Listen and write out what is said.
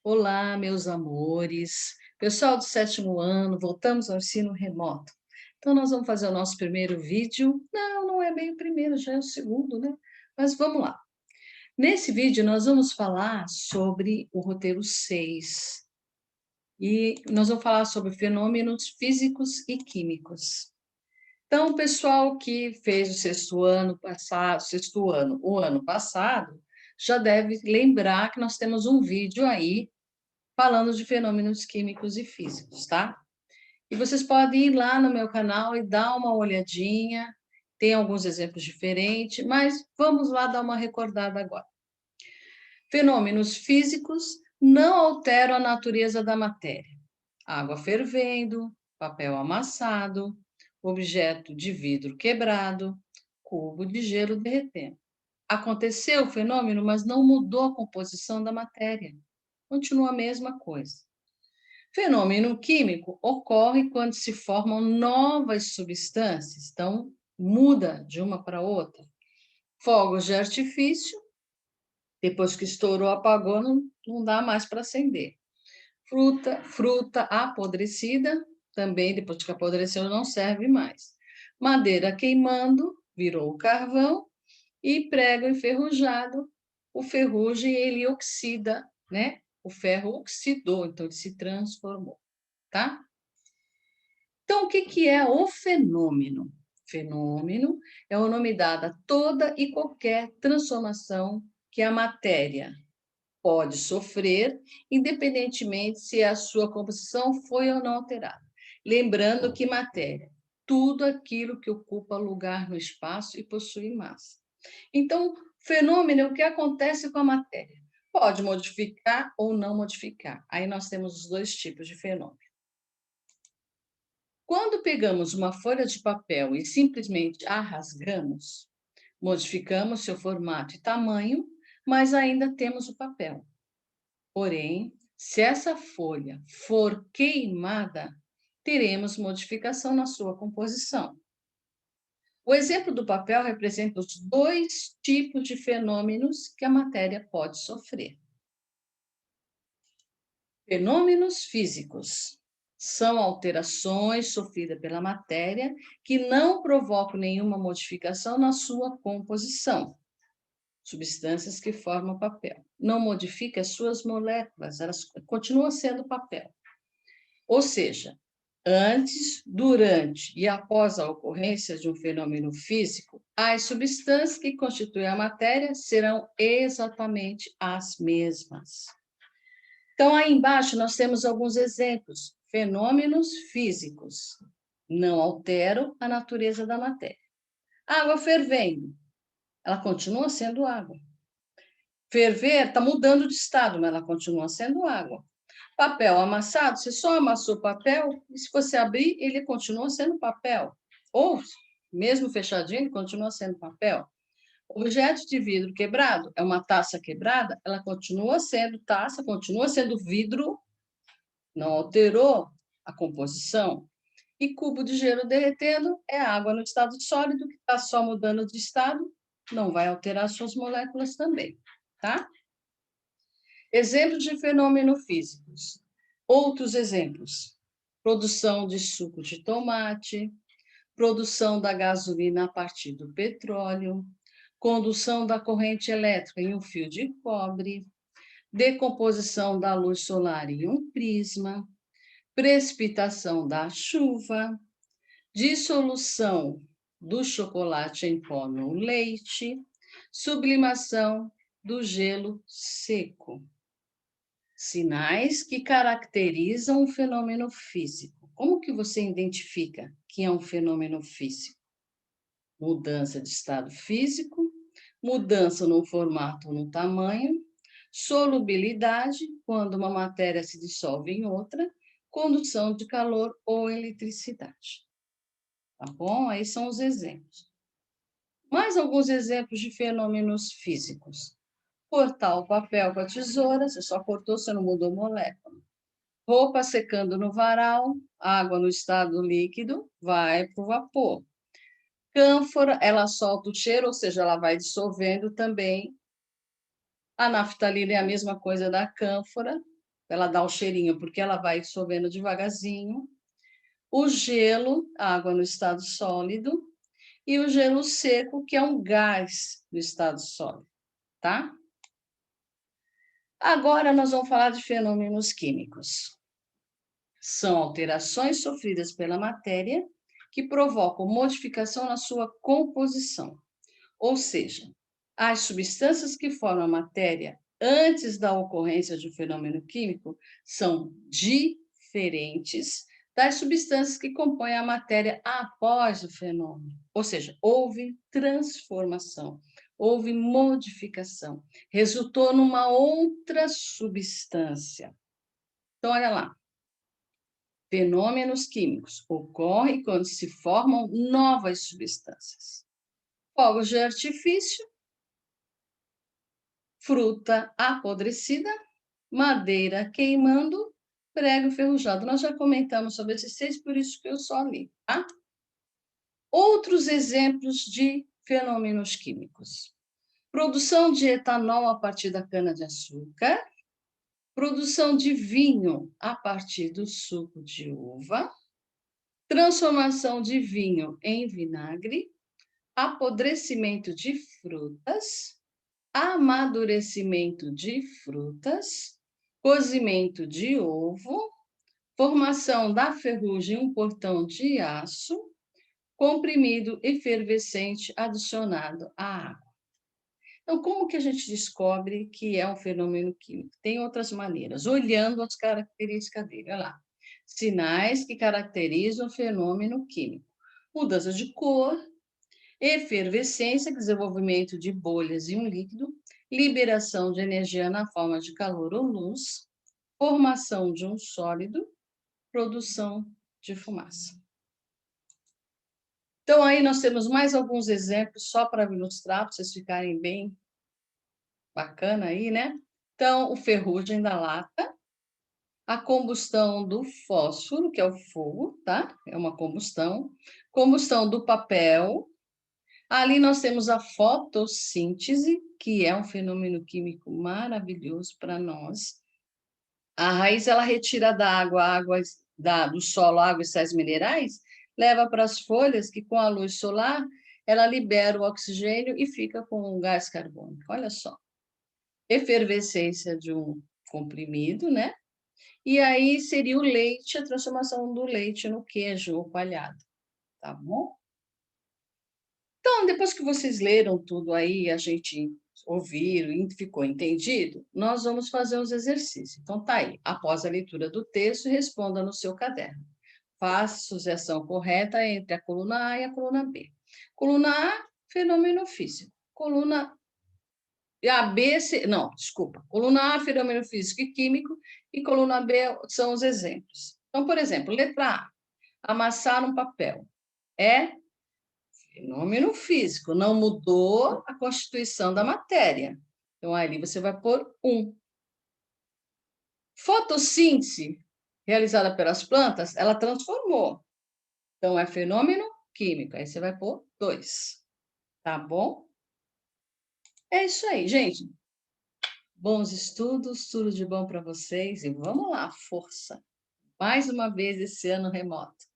Olá, meus amores. Pessoal do sétimo ano, voltamos ao ensino remoto. Então, nós vamos fazer o nosso primeiro vídeo. Não, não é bem o primeiro, já é o segundo, né? Mas vamos lá. Nesse vídeo, nós vamos falar sobre o roteiro 6. E nós vamos falar sobre fenômenos físicos e químicos. Então, o pessoal que fez o o ano passado, já deve lembrar que nós temos um vídeo aí falando de fenômenos químicos e físicos, tá? E vocês podem ir lá no meu canal e dar uma olhadinha, tem alguns exemplos diferentes, mas vamos lá dar uma recordada agora. Fenômenos físicos não alteram a natureza da matéria. Água fervendo, papel amassado, objeto de vidro quebrado, cubo de gelo derretendo. Aconteceu o fenômeno, mas não mudou a composição da matéria. Continua a mesma coisa. Fenômeno químico ocorre quando se formam novas substâncias, então muda de uma para outra. Fogos de artifício, depois que estourou, apagou, não dá mais para acender. Fruta apodrecida, também depois que apodreceu não serve mais. Madeira queimando, virou carvão, e prego enferrujado, o ferrugem ele oxida, né? O ferro oxidou, então ele se transformou, tá? Então, o que é o fenômeno? Fenômeno é o nome dado a toda e qualquer transformação que a matéria pode sofrer, independentemente se a sua composição foi ou não alterada. Lembrando que matéria, tudo aquilo que ocupa lugar no espaço e possui massa. Então, fenômeno é o que acontece com a matéria. Pode modificar ou não modificar. Aí nós temos os dois tipos de fenômeno. Quando pegamos uma folha de papel e simplesmente a rasgamos, modificamos seu formato e tamanho, mas ainda temos o papel. Porém, se essa folha for queimada, teremos modificação na sua composição. O exemplo do papel representa os dois tipos de fenômenos que a matéria pode sofrer. Fenômenos físicos são alterações sofridas pela matéria que não provocam nenhuma modificação na sua composição. Substâncias que formam papel. Não modifica as suas moléculas, elas continuam sendo papel. Ou seja, antes, durante e após a ocorrência de um fenômeno físico, as substâncias que constituem a matéria serão exatamente as mesmas. Então, aí embaixo nós temos alguns exemplos. Fenômenos físicos não alteram a natureza da matéria. Água fervendo, ela continua sendo água. Ferver está mudando de estado, mas ela continua sendo água. Papel amassado, você só amassou papel, e se você abrir, ele continua sendo papel. Ou, mesmo fechadinho, ele continua sendo papel. Objeto de vidro quebrado, é uma taça quebrada, ela continua sendo taça, continua sendo vidro, não alterou a composição. E cubo de gelo derretendo é água no estado sólido, que está só mudando de estado, não vai alterar suas moléculas também, tá? Exemplos de fenômenos físicos. Outros exemplos: produção de suco de tomate, produção da gasolina a partir do petróleo, condução da corrente elétrica em um fio de cobre, decomposição da luz solar em um prisma, precipitação da chuva, dissolução do chocolate em pó no leite, sublimação do gelo seco. Sinais que caracterizam um fenômeno físico. Como que você identifica que é um fenômeno físico? Mudança de estado físico, mudança no formato ou no tamanho, solubilidade, quando uma matéria se dissolve em outra, condução de calor ou eletricidade. Tá bom? Aí são os exemplos. Mais alguns exemplos de fenômenos físicos. Cortar o papel com a tesoura, você só cortou, você não mudou molécula. Roupa secando no varal, água no estado líquido, vai para o vapor. Cânfora, ela solta o cheiro, ou seja, ela vai dissolvendo também. A naftalina é a mesma coisa da cânfora, ela dá o cheirinho, porque ela vai dissolvendo devagarzinho. O gelo, água no estado sólido, e o gelo seco, que é um gás no estado sólido, tá? Agora nós vamos falar de fenômenos químicos. São alterações sofridas pela matéria que provocam modificação na sua composição. Ou seja, as substâncias que formam a matéria antes da ocorrência de um fenômeno químico são diferentes das substâncias que compõem a matéria após o fenômeno. Ou seja, houve transformação, houve modificação, resultou numa outra substância. Então, olha lá. Fenômenos químicos ocorrem quando se formam novas substâncias. Fogos de artifício, fruta apodrecida, madeira queimando, prego enferrujado. Nós já comentamos sobre esses 6, por isso que eu só li, tá? Outros exemplos de fenômenos químicos. Produção de etanol a partir da cana-de-açúcar, produção de vinho a partir do suco de uva, transformação de vinho em vinagre, apodrecimento de frutas, amadurecimento de frutas, cozimento de ovo, formação da ferrugem em um portão de aço, comprimido efervescente adicionado à água. Então, como que a gente descobre que é um fenômeno químico? Tem outras maneiras, olhando as características dele. Olha lá. Sinais que caracterizam o fenômeno químico. Mudança de cor, efervescência, desenvolvimento de bolhas em um líquido, liberação de energia na forma de calor ou luz, formação de um sólido, produção de fumaça. Então, aí nós temos mais alguns exemplos, só para ilustrar, para vocês ficarem bem bacana aí, né? Então, o ferrugem da lata, a combustão do fósforo, que é o fogo, tá? É uma combustão do papel. Ali nós temos a fotossíntese, que é um fenômeno químico maravilhoso para nós. A raiz, ela retira da água do solo, água e sais minerais, leva para as folhas, que com a luz solar, ela libera o oxigênio e fica com o gás carbônico. Olha só. Efervescência de um comprimido, né? E aí seria o leite, a transformação do leite no queijo ou coalhado, tá bom? Então, depois que vocês leram tudo aí, a gente ouviram e ficou entendido, nós vamos fazer os exercícios. Então, tá aí. Após a leitura do texto, responda no seu caderno. Faça a sucessão correta entre a coluna A e a coluna B. Coluna A, fenômeno físico. Coluna A, B, C, não, desculpa. Coluna A, fenômeno físico e químico, e coluna B são os exemplos. Então, por exemplo, letra A, amassar um papel. É fenômeno físico, não mudou a constituição da matéria. Então, ali você vai pôr 1. Fotossíntese, realizada pelas plantas, ela transformou. Então, é fenômeno químico. Aí você vai pôr 2. Tá bom? É isso aí, gente. Bons estudos, tudo de bom para vocês. E vamos lá, força. Mais uma vez esse ano remoto.